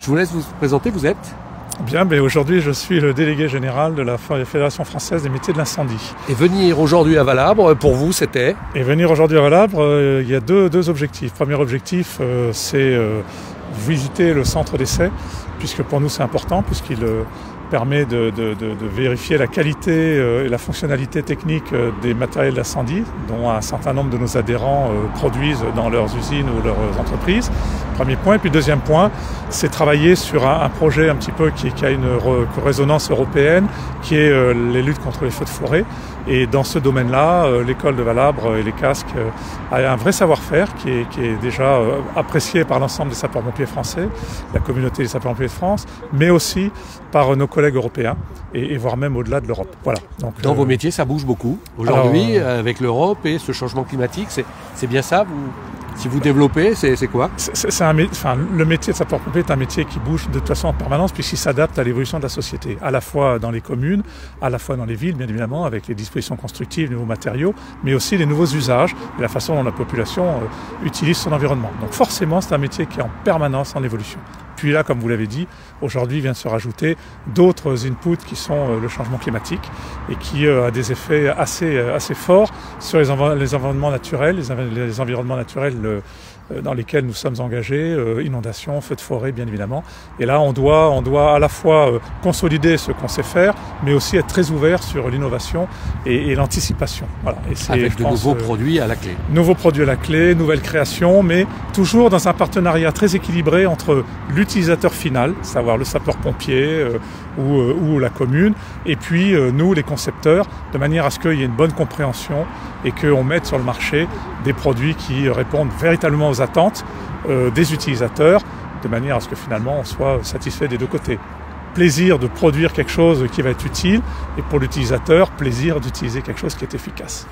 Je vous laisse vous présenter, vous êtes ? Bien, mais aujourd'hui je suis le délégué général de la Fédération française des métiers de l'incendie. Et venir aujourd'hui à Valabre, pour vous, c'était ? Et venir aujourd'hui à Valabre, il y a deux objectifs. Premier objectif, c'est visiter le centre d'essai, puisque pour nous c'est important, puisqu'il permet de vérifier la qualité et la fonctionnalité technique des matériels d'incendie, dont un certain nombre de nos adhérents produisent dans leurs usines ou leurs entreprises. Premier point. Et puis deuxième point, c'est travailler sur un projet un petit peu qui a une résonance européenne, qui est les luttes contre les feux de forêt. Et dans ce domaine-là, l'école de Valabre et les casques a un vrai savoir-faire qui est déjà apprécié par l'ensemble des sapeurs-pompiers français, la communauté des sapeurs-pompiers de France, mais aussi par nos collègues européens et voire même au-delà de l'Europe. Voilà. Donc, dans vos métiers, ça bouge beaucoup. Aujourd'hui, avec l'Europe et ce changement climatique, c'est bien ça si vous développez, c'est quoi ? Le métier de sapeur-pompier est un métier qui bouge de toute façon en permanence puisqu'il s'adapte à l'évolution de la société, à la fois dans les communes, à la fois dans les villes, bien évidemment, avec les dispositions constructives, les nouveaux matériaux, mais aussi les nouveaux usages et la façon dont la population utilise son environnement. Donc forcément, c'est un métier qui est en permanence en évolution. Puis là, comme vous l'avez dit, aujourd'hui vient se rajouter d'autres inputs qui sont le changement climatique et qui a des effets assez forts sur les environnements naturels, les environnements naturels dans lesquels nous sommes engagés, inondations, feux de forêt bien évidemment. Et là on doit à la fois consolider ce qu'on sait faire, mais aussi être très ouvert sur l'innovation et l'anticipation. Voilà. Et avec de nouveaux produits à la clé. Nouveaux produits à la clé, nouvelles créations, mais toujours dans un partenariat très équilibré entre l'utilisateur final, savoir le sapeur-pompier ou la commune, et puis nous les concepteurs, de manière à ce qu'il y ait une bonne compréhension et qu'on mette sur le marché des produits qui répondent véritablement aux attentes des utilisateurs, de manière à ce que finalement on soit satisfait des deux côtés. Plaisir de produire quelque chose qui va être utile et pour l'utilisateur, plaisir d'utiliser quelque chose qui est efficace.